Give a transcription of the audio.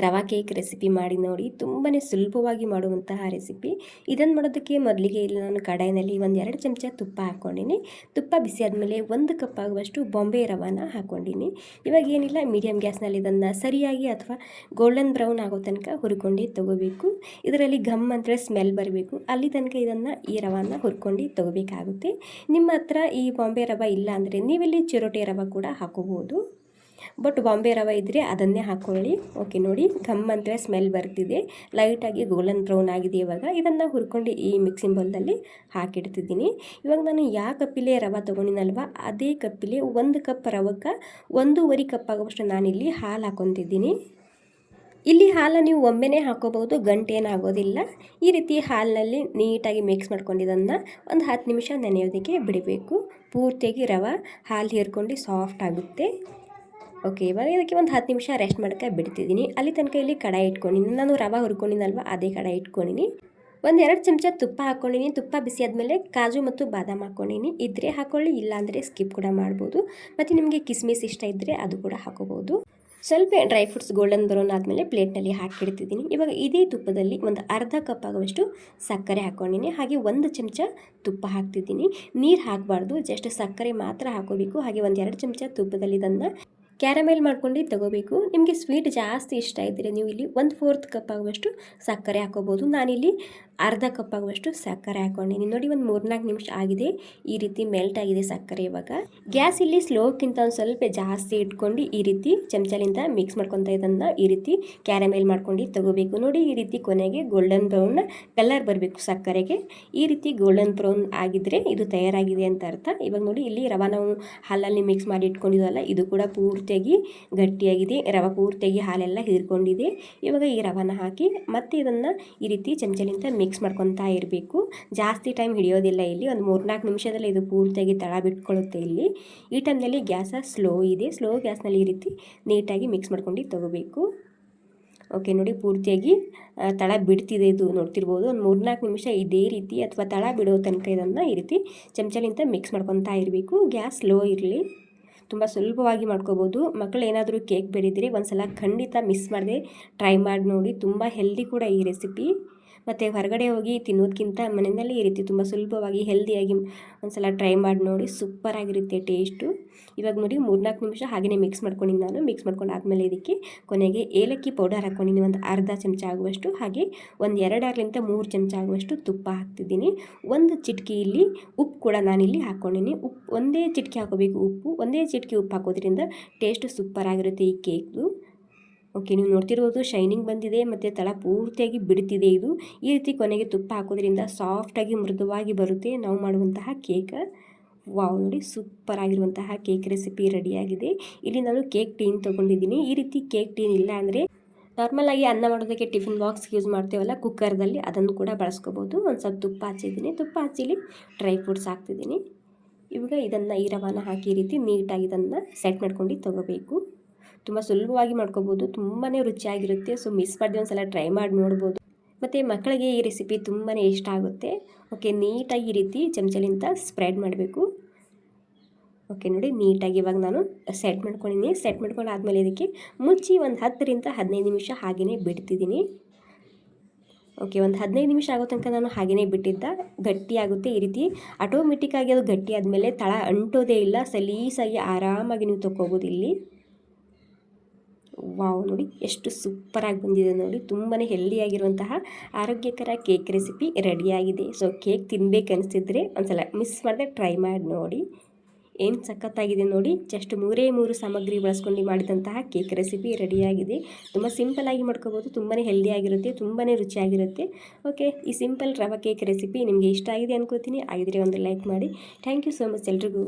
ರವಾ cake recipe ಮಾಡಿ ನೋಡಿ. ತುಂಬಾ ಸುಲಭವಾಗಿ ಮಾಡುವಂತಹ ರೆಸಿಪಿ. ಇದನ್ನು ಮಾಡೋದಕ್ಕೆ ಮೊದಲಿಗೆ ಇಲ್ಲಿ ನಾನು ಕಡಾಯಿನಲ್ಲಿ 1-2 ಚಮಚ ತುಪ್ಪ ಹಾಕ್ಕೊಂಡಿನಿ. ತುಪ್ಪ ಬಿಸಿ ಆದಮೇಲೆ 1 ಕಪ್ ಆಗುವಷ್ಟು ಬಾಂಬೆ ರವಾನ ಹಾಕ್ಕೊಂಡಿನಿ. ಇವಾಗ ಏನಿಲ್ಲ, ಮೀಡಿಯಮ್ ಗ್ಯಾಸ್ನಲ್ಲಿ ಇದನ್ನು ಸರಿಯಾಗಿ ಅಥವಾ ಗೋಲ್ಡನ್ ಬ್ರೌನ್ ಆಗೋ ತನಕ ಹುರ್ಕೊಂಡು ತಗೋಬೇಕು. ಇದರಲ್ಲಿ ಘಮ್ ಅಂತ ಸ್ಮೆಲ್ ಬರಬೇಕು, ಅಲ್ಲಿ ತನಕ ಇದನ್ನು ಈ ರವಾನ ಹುರ್ಕೊಂಡು ತಗೋಬೇಕಾಗುತ್ತೆ. ನಿಮ್ಮ ಹತ್ರ ಈ ಬಾಂಬೆ ರವೆ ಇಲ್ಲ ಅಂದರೆ ನೀವಿಲ್ಲಿ ಚಿರೋಟಿ ರವೆ ಕೂಡ ಹಾಕೋಬೋದು. ಬಟ್ ಬಾಂಬೆ ರವೆ ಇದ್ದರೆ ಅದನ್ನೇ ಹಾಕ್ಕೊಳ್ಳಿ. ಓಕೆ ನೋಡಿ, ಘಮ್ ಅಂತ ಸ್ಮೆಲ್ ಬರ್ತಿದೆ, ಲೈಟಾಗಿ ಗೋಲ್ಡನ್ ಬ್ರೌನ್ ಆಗಿದೆ. ಇವಾಗ ಇದನ್ನು ಹುರ್ಕೊಂಡು ಈ ಮಿಕ್ಸಿಂಗ್ ಬೌಲ್ನಲ್ಲಿ ಹಾಕಿಡ್ತಿದ್ದೀನಿ. ಇವಾಗ ನಾನು ಯಾವ ಕಪ್ಪಿಲೆ ರವೆ ತೊಗೊಂಡಿನಲ್ವ ಅದೇ ಕಪ್ಪಿಲೆ 1 ಕಪ್ ರವಕ್ಕೆ 1.5 ಕಪ್ ಆಗುವಷ್ಟು ನಾನಿಲ್ಲಿ ಹಾಲು ಹಾಕ್ಕೊತಿದ್ದೀನಿ. ಇಲ್ಲಿ ಹಾಲು ನೀವು ಒಮ್ಮೆನೇ ಹಾಕೋಬಹುದು, ಗಂಟೇನಾಗೋದಿಲ್ಲ. ಈ ರೀತಿ ಹಾಲಿನಲ್ಲಿ ನೀಟಾಗಿ ಮಿಕ್ಸ್ ಮಾಡ್ಕೊಂಡಿದ್ದನ್ನು ಒಂದು 10 ನಿಮಿಷ ನೆನೆಯೋದಕ್ಕೆ ಬಿಡಬೇಕು. ಪೂರ್ತಿಯಾಗಿ ರವೆ ಹಾಲು ಹೀರ್ಕೊಂಡು ಸಾಫ್ಟ್ ಆಗುತ್ತೆ. ಓಕೆ, ಇವಾಗ ಇದಕ್ಕೆ ಒಂದು 10 ನಿಮಿಷ ರೆಸ್ಟ್ ಮಾಡೋಕ್ಕೆ ಬಿಡ್ತಿದ್ದೀನಿ. ಅಲ್ಲಿ ತನಕ ಇಲ್ಲಿ ಕಡಾಯಿ ಇಟ್ಕೊಂಡಿನಿ. ನಾನು ರವೆ ಹುರ್ಕೊಂಡಿನಲ್ವ ಅದೇ ಕಡಾಯಿ ಇಟ್ಕೊಂಡಿನಿ. 1-2 ಚಮಚ ತುಪ್ಪ ಹಾಕ್ಕೊಂಡಿನಿ. ತುಪ್ಪ ಬಿಸಿ ಆದಮೇಲೆ ಕಾಜು ಮತ್ತು ಬಾದಾಮ್ ಹಾಕ್ಕೊಂಡಿನಿ. ಇದ್ದರೆ ಹಾಕ್ಕೊಳ್ಳಿ, ಇಲ್ಲಾಂದರೆ ಸ್ಕಿಪ್ ಕೂಡ ಮಾಡ್ಬೋದು. ಮತ್ತು ನಿಮಗೆ ಕಿಸ್ಮಿಸ್ ಇಷ್ಟ ಇದ್ದರೆ ಅದು ಕೂಡ ಹಾಕೋಬೋದು. ಸ್ವಲ್ಪ ಡ್ರೈ ಫ್ರೂಟ್ಸ್ ಗೋಲ್ಡನ್ ಬ್ರೌನ್ ಆದಮೇಲೆ ಪ್ಲೇಟ್ನಲ್ಲಿ ಹಾಕಿಡ್ತಿದ್ದೀನಿ. ಇವಾಗ ಇದೇ ತುಪ್ಪದಲ್ಲಿ ಒಂದು ಅರ್ಧ ಕಪ್ ಆಗುವಷ್ಟು ಸಕ್ಕರೆ ಹಾಕ್ಕೊಂಡಿನಿ. ಹಾಗೆ 1 ಚಮಚ ತುಪ್ಪ ಹಾಕ್ತಿದ್ದೀನಿ. ನೀರು ಹಾಕಬಾರ್ದು, ಜಸ್ಟ್ ಸಕ್ಕರೆ ಮಾತ್ರ ಹಾಕೋಬೇಕು. ಹಾಗೆ 1-2 ಚಮಚ ತುಪ್ಪದಲ್ಲಿ ಇದನ್ನು ಕ್ಯಾರಮೆಲ್ ಮಾಡ್ಕೊಂಡು ತಗೋಬೇಕು. ನಿಮಗೆ ಸ್ವೀಟ್ ಜಾಸ್ತಿ ಇಷ್ಟ ಇದ್ದರೆ ನೀವು ಇಲ್ಲಿ 1/4 ಕಪ್ ಆಗುವಷ್ಟು ಸಕ್ಕರೆ ಹಾಕೋಬೋದು. ನಾನಿಲ್ಲಿ ಅರ್ಧ ಕಪ್ ಆಗುವಷ್ಟು ಸಕ್ಕರೆ ಹಾಕ್ಕೊಂಡಿನಿ. ನೋಡಿ, ಒಂದು 3-4 ನಿಮಿಷ ಆಗಿದೆ. ಈ ರೀತಿ ಮೆಲ್ಟ್ ಆಗಿದೆ ಸಕ್ಕರೆ. ಇವಾಗ ಗ್ಯಾಸ್ ಇಲ್ಲಿ ಸ್ಲೋಕ್ಕಿಂತ ಒಂದು ಸ್ವಲ್ಪ ಜಾಸ್ತಿ ಇಟ್ಕೊಂಡು ಈ ರೀತಿ ಚಮಚಲಿಂದ ಮಿಕ್ಸ್ ಮಾಡ್ಕೊತಾ ಇದನ್ನು ಈ ರೀತಿ ಕ್ಯಾರಮೆಲ್ ಮಾಡ್ಕೊಂಡು ತಗೋಬೇಕು. ನೋಡಿ, ಈ ರೀತಿ ಕೊನೆಗೆ ಗೋಲ್ಡನ್ ಬ್ರೌನ್ ಕಲರ್ ಬರಬೇಕು ಸಕ್ಕರೆಗೆ. ಈ ರೀತಿ ಗೋಲ್ಡನ್ ಬ್ರೌನ್ ಆಗಿದ್ದರೆ ಇದು ತಯಾರಾಗಿದೆ ಅಂತ ಅರ್ಥ. ಇವಾಗ ನೋಡಿ, ಇಲ್ಲಿ ರವೆ ನಾವು ಹಾಲಲ್ಲಿ ಮಿಕ್ಸ್ ಮಾಡಿ ಇಟ್ಕೊಂಡಿದ್ವಲ್ಲ, ಇದು ಕೂಡ ಪೂರ್ತಿಯಾಗಿ ಗಟ್ಟಿಯಾಗಿದೆ. ರವೆ ಪೂರ್ತಿಯಾಗಿ ಹಾಲೆಲ್ಲ ಹೀರ್ಕೊಂಡಿದೆ. ಇವಾಗ ಈ ರವೆನ ಹಾಕಿ ಮತ್ತೆ ಇದನ್ನು ಈ ರೀತಿ ಚಮಚಲಿಂದ ಮಿಕ್ಸ್ ಮಾಡ್ಕೊತಾ ಇರಬೇಕು. ಜಾಸ್ತಿ ಟೈಮ್ ಹಿಡಿಯೋದಿಲ್ಲ. ಇಲ್ಲಿ ಒಂದು 3-4 ನಿಮಿಷದಲ್ಲಿ ಇದು ಪೂರ್ತಿಯಾಗಿ ತಳ ಬಿಟ್ಕೊಳ್ಳುತ್ತೆ. ಇಲ್ಲಿ ಈ ಟೈಮ್ನಲ್ಲಿ ಗ್ಯಾಸ ಸ್ಲೋ ಇದೆ. ಸ್ಲೋ ಗ್ಯಾಸ್ನಲ್ಲಿ ಈ ರೀತಿ ನೀಟಾಗಿ ಮಿಕ್ಸ್ ಮಾಡ್ಕೊಂಡು ತಗೋಬೇಕು. ಓಕೆ ನೋಡಿ, ಪೂರ್ತಿಯಾಗಿ ತಳ ಬಿಡ್ತಿದೆ. ಇದು ನೋಡ್ತಿರ್ಬೋದು. ಒಂದು 3-4 ನಿಮಿಷ ಇದೇ ರೀತಿ ಅಥವಾ ತಳ ಬಿಡೋ ತನಕ ಇದನ್ನು ಈ ರೀತಿ ಚಮಚಲಿಂದ ಮಿಕ್ಸ್ ಮಾಡ್ಕೊತಾ ಇರಬೇಕು. ಗ್ಯಾಸ್ ಸ್ಲೋ ಇರಲಿ. ತುಂಬ ಸುಲಭವಾಗಿ ಮಾಡ್ಕೋಬೋದು. ಮಕ್ಕಳು ಏನಾದರೂ ಕೇಕ್ ಬೇಡಿದರೆ ಒಂದ್ಸಲ ಖಂಡಿತ ಮಿಸ್ ಮಾಡದೆ ಟ್ರೈ ಮಾಡಿ ನೋಡಿ. ತುಂಬ ಹೆಲ್ದಿ ಕೂಡ ಈ ರೆಸಿಪಿ. ಮತ್ತು ಹೊರಗಡೆ ಹೋಗಿ ತಿನ್ನೋದಕ್ಕಿಂತ ಮನೆಯಲ್ಲಿ ಈ ರೀತಿ ತುಂಬ ಸುಲಭವಾಗಿ ಹೆಲ್ದಿಯಾಗಿ ಒಂದ್ಸಲ ಟ್ರೈ ಮಾಡಿ ನೋಡಿ. ಸೂಪರಾಗಿರುತ್ತೆ ಟೇಸ್ಟು. ಇವಾಗ ನೋಡಿ, 3-4 ನಿಮಿಷ ಹಾಗೆಯೇ ಮಿಕ್ಸ್ ಮಾಡ್ಕೊಂಡಿನಿ. ನಾನು ಮಿಕ್ಸ್ ಮಾಡ್ಕೊಂಡು ಆದಮೇಲೆ ಇದಕ್ಕೆ ಕೊನೆಗೆ ಏಲಕ್ಕಿ ಪೌಡರ್ ಹಾಕ್ಕೊಂಡಿನಿ, ಒಂದು ಅರ್ಧ ಚಮಚ ಆಗುವಷ್ಟು. ಹಾಗೆ ಒಂದು 2-3 ಚಮಚ ಆಗುವಷ್ಟು ತುಪ್ಪ ಹಾಕ್ತಿದ್ದೀನಿ. 1 ಚಿಟಿಕೆ ಇಲ್ಲಿ ಉಪ್ಪು ಕೂಡ ನಾನಿಲ್ಲಿ ಹಾಕ್ಕೊಂಡಿನಿ. ಉಪ್ಪು ಒಂದೇ ಚಿಟಿಕೆ ಹಾಕೋಬೇಕು. ಒಂದೇ ಚಿಟಿಕೆ ಉಪ್ಪು ಹಾಕೋದ್ರಿಂದ ಟೇಸ್ಟ್ ಸೂಪರಾಗಿರುತ್ತೆ ಈ ಕೇಕ್ದು. ಓಕೆ, ನೀವು ನೋಡ್ತಿರ್ಬೋದು ಶೈನಿಂಗ್ ಬಂದಿದೆ ಮತ್ತು ತಳ ಪೂರ್ತಿಯಾಗಿ ಬಿಡ್ತಿದೆ. ಇದು ಈ ರೀತಿ ಕೊನೆಗೆ ತುಪ್ಪ ಹಾಕೋದ್ರಿಂದ ಸಾಫ್ಟಾಗಿ ಮೃದುವಾಗಿ ಬರುತ್ತೆ ನಾವು ಮಾಡುವಂತಹ ಕೇಕ್. ವಾವ್, ನೋಡಿ, ಸೂಪರ್ ಆಗಿರುವಂತಹ ಕೇಕ್ ರೆಸಿಪಿ ರೆಡಿಯಾಗಿದೆ. ಇಲ್ಲಿ ನಾನು ಕೇಕ್ ಟೀನ್ ತೊಗೊಂಡಿದ್ದೀನಿ. ಈ ರೀತಿ ಕೇಕ್ ಟೀನ್ ಇಲ್ಲ ಅಂದರೆ ನಾರ್ಮಲಾಗಿ ಅನ್ನ ಮಾಡೋದಕ್ಕೆ ಟಿಫಿನ್ ಬಾಕ್ಸ್ ಯೂಸ್ ಮಾಡ್ತೇವಲ್ಲ ಕುಕ್ಕರ್ದಲ್ಲಿ, ಅದನ್ನು ಕೂಡ ಬಳಸ್ಕೋಬೋದು. ಒಂದು ಸ್ವಲ್ಪ ತುಪ್ಪ ಹಚ್ಚಿದ್ದೀನಿ. ತುಪ್ಪ ಹಚ್ಚಿಲಿ ಡ್ರೈ ಫ್ರೂಟ್ಸ್ ಹಾಕ್ತಿದ್ದೀನಿ. ಇವಾಗ ಇದನ್ನು ಈ ರವಾನ ಹಾಕಿ ಈ ರೀತಿ ನೀಟಾಗಿ ಇದನ್ನು ಸೆಟ್ ಮಾಡ್ಕೊಂಡು ತಗೋಬೇಕು. ತುಂಬ ಸುಲಭವಾಗಿ ಮಾಡ್ಕೋಬೋದು, ತುಂಬಾ ರುಚಿಯಾಗಿರುತ್ತೆ. ಸೊ ಮಿಸ್ ಮಾಡಿ ಒಂದ್ಸಲ ಟ್ರೈ ಮಾಡಿ ನೋಡ್ಬೋದು. ಮತ್ತು ಮಕ್ಕಳಿಗೆ ಈ ರೆಸಿಪಿ ತುಂಬಾ ಇಷ್ಟ ಆಗುತ್ತೆ. ಓಕೆ, ನೀಟಾಗಿ ಈ ರೀತಿ ಚಮಚಲಿಂದ ಸ್ಪ್ರೆಡ್ ಮಾಡಬೇಕು. ಓಕೆ ನೋಡಿ, ನೀಟಾಗಿ ಇವಾಗ ನಾನು ಸೆಟ್ ಮಾಡ್ಕೊಂಡಿದ್ದೀನಿ. ಸೆಟ್ ಮಾಡ್ಕೊಂಡು ಆದಮೇಲೆ ಇದಕ್ಕೆ ಮುಚ್ಚಿ ಒಂದು 10-15 ನಿಮಿಷ ಹಾಗೆಯೇ ಬಿಡ್ತಿದ್ದೀನಿ. ಓಕೆ, ಒಂದು 15 ನಿಮಿಷ ಆಗೋ ತನಕ ನಾನು ಹಾಗೆಯೇ ಬಿಟ್ಟಿದ್ದ. ಗಟ್ಟಿಯಾಗುತ್ತೆ. ಈ ರೀತಿ ಆಟೋಮೆಟಿಕ್ಕಾಗಿ ಅದು ಗಟ್ಟಿ ಆದಮೇಲೆ ತಳ ಅಂಟೋದೇ ಇಲ್ಲ. ಸಲೀಸಾಗಿ ಆರಾಮಾಗಿ ನೀವು ತೊಗೋಬೋದು. ಇಲ್ಲಿ ವಾವ್, ನೋಡಿ ಎಷ್ಟು ಸೂಪರಾಗಿ ಬಂದಿದೆ. ನೋಡಿ, ತುಂಬಾ ಹೆಲ್ದಿಯಾಗಿರುವಂತಹ ಆರೋಗ್ಯಕರ ಕೇಕ್ ರೆಸಿಪಿ ರೆಡಿಯಾಗಿದೆ. ಸೊ ಕೇಕ್ ತಿನ್ಬೇಕು ಅನಿಸ್ತಿದ್ರೆ ಒಂದ್ಸಲ ಮಿಸ್ ಮಾಡದೆ ಟ್ರೈ ಮಾಡಿ ನೋಡಿ. ಏನು ಸಖತ್ತಾಗಿದೆ ನೋಡಿ. ಜಸ್ಟ್ 3 ಸಾಮಗ್ರಿ ಬಳಸ್ಕೊಂಡು ಮಾಡಿದಂತಹ ಕೇಕ್ ರೆಸಿಪಿ ರೆಡಿಯಾಗಿದೆ. ತುಂಬ ಸಿಂಪಲ್ಲಾಗಿ ಮಾಡ್ಕೋಬೋದು. ತುಂಬಾ ಹೆಲ್ದಿಯಾಗಿರುತ್ತೆ, ತುಂಬಾ ರುಚಿಯಾಗಿರುತ್ತೆ. ಓಕೆ, ಈ ಸಿಂಪಲ್ ರವೆ ಕೇಕ್ ರೆಸಿಪಿ ನಿಮಗೆ ಇಷ್ಟ ಆಗಿದೆ ಅನ್ಕೋತೀನಿ. ಆಗಿದ್ರೆ ಒಂದು ಲೈಕ್ ಮಾಡಿ. ಥ್ಯಾಂಕ್ ಯು ಸೋ ಮಚ್ ಎಲ್ರಿಗೂ.